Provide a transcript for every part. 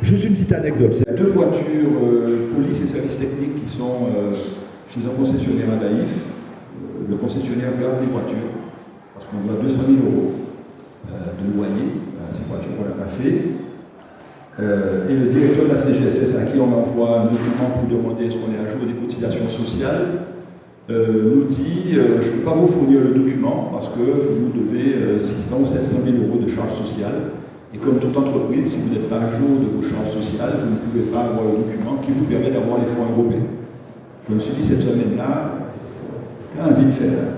Juste une petite anecdote. Il y a 2 voitures police et services techniques qui sont chez un concessionnaire à Naïf. Le concessionnaire garde les voitures parce qu'on doit 200 000 € de loyer à ces voitures qu'on n'a pas fait. Et le directeur de la CGSS à qui on envoie un document pour demander est-ce qu'on est à jour des cotisations sociales nous dit je ne peux pas vous fournir le document parce que vous nous devez 600 ou 700 000 € de charges sociales. Et comme toute entreprise, si vous n'êtes pas à jour de vos charges sociales, vous ne pouvez pas avoir le document qui vous permet d'avoir les fonds européens. Je me suis dit cette semaine-là, qu'un vite fait là.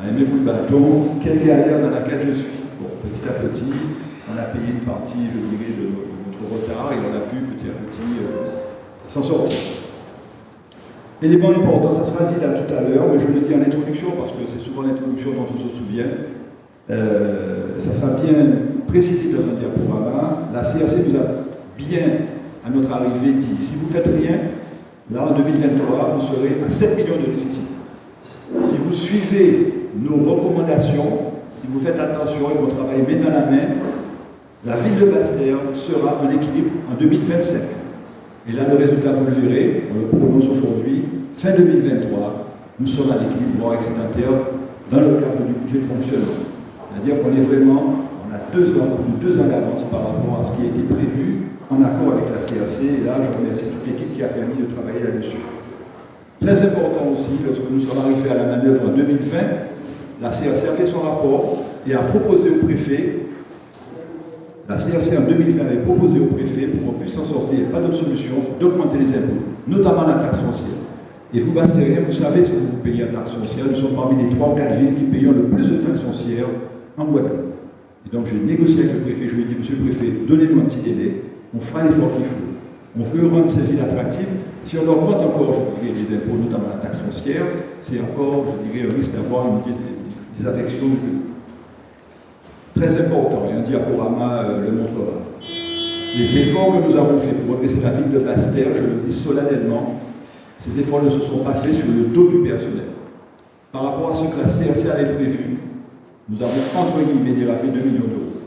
Allez, mes bouts de bâton, quelle galère dans laquelle je suis. Bon, petit à petit, on a payé une partie, je dirais, de notre retard et on a pu petit à petit s'en sortir. Élément important, ça sera dit là tout à l'heure, mais je le dis en introduction parce que c'est souvent l'introduction dont on se souvient. Ça sera bien précisé dans un diaporama. La CRC nous a bien, à notre arrivée, dit si vous ne faites rien, là en 2023, vous serez à 7 millions de déficit. Si vous suivez nos recommandations, si vous faites attention et vous travaillez main dans la main, la ville de Basse-Terre sera en équilibre en 2025. Et là, le résultat, vous le verrez, on le prononce aujourd'hui, fin 2023, nous sommes à l'équilibre, voire excédentaire, dans le cadre du budget de fonctionnement. C'est-à-dire qu'on est vraiment, on a 2 ans, plus de 2 ans d'avance par rapport à ce qui a été prévu en accord avec la CRC. Et là, je remercie toute l'équipe qui a permis de travailler là-dessus. Très important aussi, lorsque nous sommes arrivés à la manœuvre en 2020, la CRC a fait son rapport et a proposé au préfet, la CRC en 2020 avait proposé au préfet, pour qu'on puisse s'en sortir, pas d'autre solution, d'augmenter les impôts, notamment la taxe foncière. Et vous, Basse-Terriens, vous savez ce que vous payez en taxe foncière. Nous sommes parmi les 3 ou 4 villes qui payent le plus de taxes foncières en Guadeloupe. Et donc j'ai négocié avec le préfet, je lui ai dit, monsieur le préfet, donnez-nous un petit délai, on fera l'effort qu'il faut. On veut rendre ces villes attractives. Si on augmente encore, je dirais, les impôts, notamment la taxe foncière, c'est encore, je dirais, un risque d'avoir une désaffection. Très important, et un diaporama le montrera. Les efforts que nous avons faits pour redresser la ville de Basse-Terre, je le dis solennellement, ces efforts ne se sont pas faits sur le dos du personnel. Par rapport à ce que la CRC avait prévu, nous avons entre guillemets dérapé 2 millions d'euros.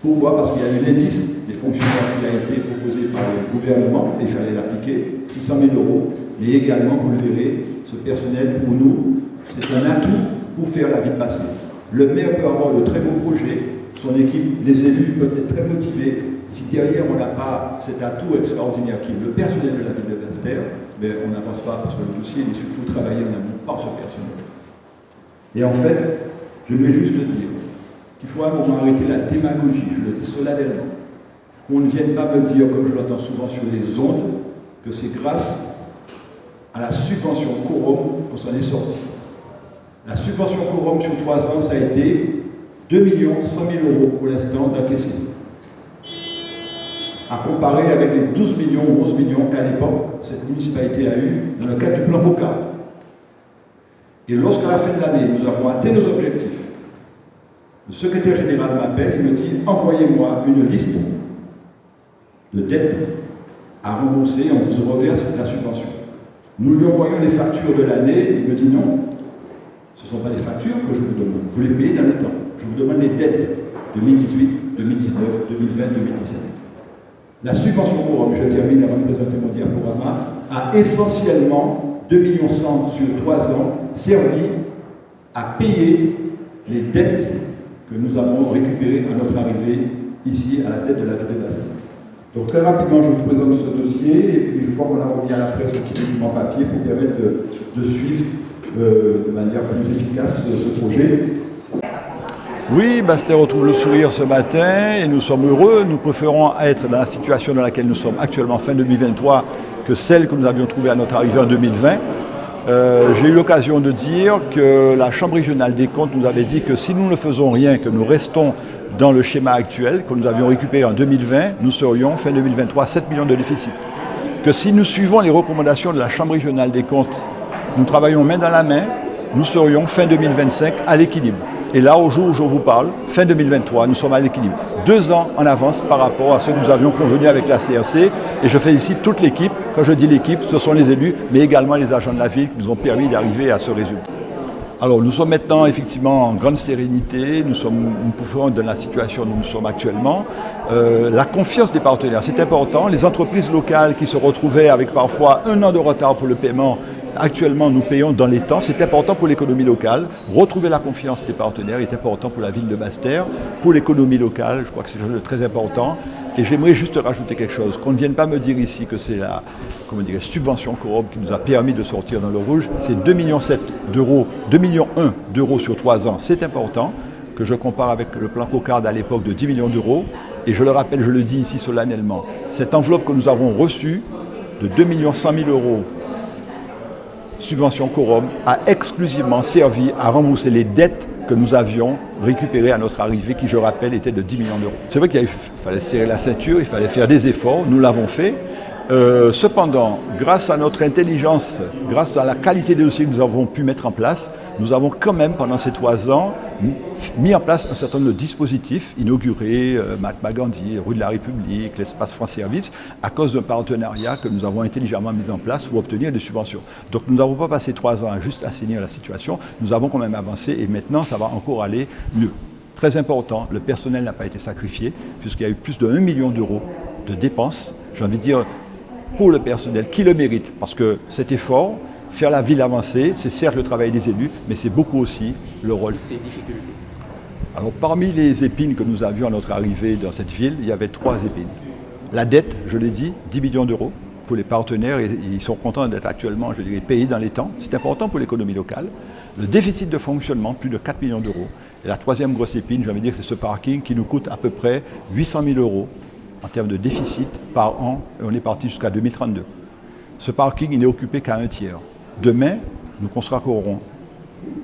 Pourquoi? Parce qu'il y a eu l'indice des fonctionnaires qui a été proposé par le gouvernement, et il fallait l'appliquer, 600 000 €, mais également, vous le verrez, ce personnel, pour nous, c'est un atout pour faire la vie de Basse-Terre. Le maire peut avoir de très beaux projets, son équipe, les élus peuvent être très motivés. Si derrière on n'a pas cet atout extraordinaire qui est le personnel de la ville de Basse-Terre, ben, on n'avance pas parce que le dossier est surtout travaillé en amont par ce personnel. Et en fait, je vais juste dire qu'il faut à un moment arrêter la démagogie, je le dis solennellement, qu'on ne vienne pas me dire, comme je l'entends souvent sur les ondes, que c'est grâce à la subvention Quorum qu'on s'en est sorti. La subvention Quorum sur 3 ans, ça a été 2 100 000 € pour l'instant d'encaissés. À comparer avec les 12 millions ou 11 millions qu'à l'époque, cette municipalité a eu dans le cadre du plan Cocarde. Et lorsqu'à la fin de l'année, nous avons atteint nos objectifs, le secrétaire général m'appelle et me dit « Envoyez-moi une liste de dettes à rembourser et on vous reverse la subvention. » Nous lui envoyons les factures de l'année, il me dit « Non, ce ne sont pas les factures que je vous demande, vous les payez dans le temps. Je vous demande les dettes 2018, 2019, 2020, 2017. » La subvention Quorum, je termine avant de présenter mon diaporama, a essentiellement 2 100 000 € sur 3 ans servi à payer les dettes que nous avons récupérées à notre arrivée ici à la tête de la ville de Basse-Terre. Donc très rapidement, je vous présente ce dossier et puis je crois qu'on a remis à la presse le petit document papier pour permettre de suivre de manière plus efficace ce projet. Oui, Basse-Terre retrouve le sourire ce matin et nous sommes heureux. Nous préférons être dans la situation dans laquelle nous sommes actuellement fin 2023 que celle que nous avions trouvée à notre arrivée en 2020. J'ai eu l'occasion de dire que la Chambre régionale des comptes nous avait dit que si nous ne faisons rien, que nous restons dans le schéma actuel que nous avions récupéré en 2020, nous serions fin 2023 7 millions de déficit. Que si nous suivons les recommandations de la Chambre régionale des comptes, nous travaillons main dans la main, nous serions fin 2025 à l'équilibre. Et là, au jour où je vous parle, fin 2023, nous sommes à l'équilibre. 2 ans en avance par rapport à ce que nous avions convenu avec la CRC. Et je félicite toute l'équipe. Quand je dis l'équipe, ce sont les élus, mais également les agents de la ville qui nous ont permis d'arriver à ce résultat. Alors nous sommes maintenant effectivement en grande sérénité, nous pouvons dans la situation où nous sommes actuellement. La confiance des partenaires, c'est important. Les entreprises locales qui se retrouvaient avec parfois 1 an de retard pour le paiement, actuellement nous payons dans les temps, c'est important pour l'économie locale. Retrouver la confiance des partenaires est important pour la ville de Basse-Terre, pour l'économie locale, je crois que c'est quelque chose de très important. Et j'aimerais juste rajouter quelque chose, qu'on ne vienne pas me dire ici que c'est la subvention Coop qui nous a permis de sortir dans le rouge. C'est 2,7 millions d'euros, 2,1 millions d'euros sur 3 ans. C'est important que je compare avec le plan Cocarde à l'époque de 10 millions d'euros. Et je le rappelle, je le dis ici solennellement, cette enveloppe que nous avons reçue de 2,1 millions d'euros, subvention Coop, a exclusivement servi à rembourser les dettes que nous avions récupérées à notre arrivée, qui, je rappelle, était de 10 millions d'euros. C'est vrai qu'il fallait serrer la ceinture, il fallait faire des efforts, nous l'avons fait. Cependant, grâce à notre intelligence, grâce à la qualité des dossiers que nous avons pu mettre en place, nous avons quand même, pendant ces 3 ans, mis en place un certain nombre de dispositifs, inaugurés, Mahatma Gandhi, rue de la République, l'espace France Service, à cause d'un partenariat que nous avons intelligemment mis en place pour obtenir des subventions. Donc nous n'avons pas passé 3 ans à juste assainir la situation, nous avons quand même avancé et maintenant ça va encore aller mieux. Très important, le personnel n'a pas été sacrifié, puisqu'il y a eu plus de 1 million d'euros de dépenses, j'ai envie de dire, pour le personnel qui le mérite, parce que cet effort, faire la ville avancer, c'est certes le travail des élus, mais c'est beaucoup aussi le rôle. Ces difficultés. Alors parmi les épines que nous avions à notre arrivée dans cette ville, il y avait 3 épines. La dette, je l'ai dit, 10 millions d'euros pour les partenaires, et ils sont contents d'être actuellement, je dirais, payés dans les temps. C'est important pour l'économie locale. Le déficit de fonctionnement, plus de 4 millions d'euros. Et la 3e grosse épine, j'ai envie de dire, c'est ce parking qui nous coûte à peu près 800 000 euros en termes de déficit par an, et on est parti jusqu'à 2032. Ce parking, il n'est occupé qu'à 1/3. Demain, nous consacrerons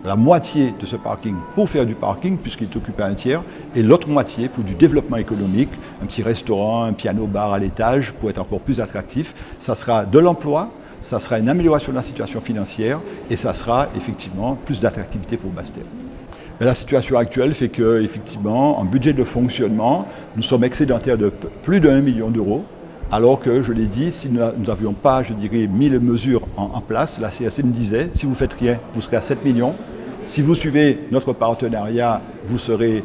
la moitié de ce parking pour faire du parking, puisqu'il est occupé à 1/3, et l'autre moitié pour du développement économique, un petit restaurant, un piano-bar à l'étage, pour être encore plus attractif. Ça sera de l'emploi, ça sera une amélioration de la situation financière, et ça sera effectivement plus d'attractivité pour Basse-Terre. Mais la situation actuelle fait qu'effectivement, en budget de fonctionnement, nous sommes excédentaires de plus de 1 million d'euros, alors que, je l'ai dit, si nous n'avions pas, je dirais, mis les mesures en place, la CRC nous disait, si vous ne faites rien, vous serez à 7 millions. Si vous suivez notre partenariat, vous serez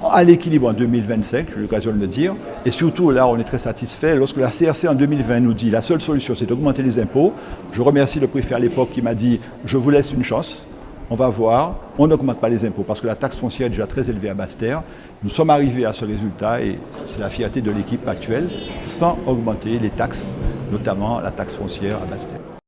à l'équilibre en 2025, j'ai eu l'occasion de le dire. Et surtout, là, on est très satisfait. Lorsque la CRC en 2020 nous dit la seule solution, c'est d'augmenter les impôts, je remercie le préfet à l'époque qui m'a dit, je vous laisse une chance. On va voir, on n'augmente pas les impôts parce que la taxe foncière est déjà très élevée à Basse-Terre. Nous sommes arrivés à ce résultat et c'est la fierté de l'équipe actuelle, sans augmenter les taxes, notamment la taxe foncière à Basse-Terre.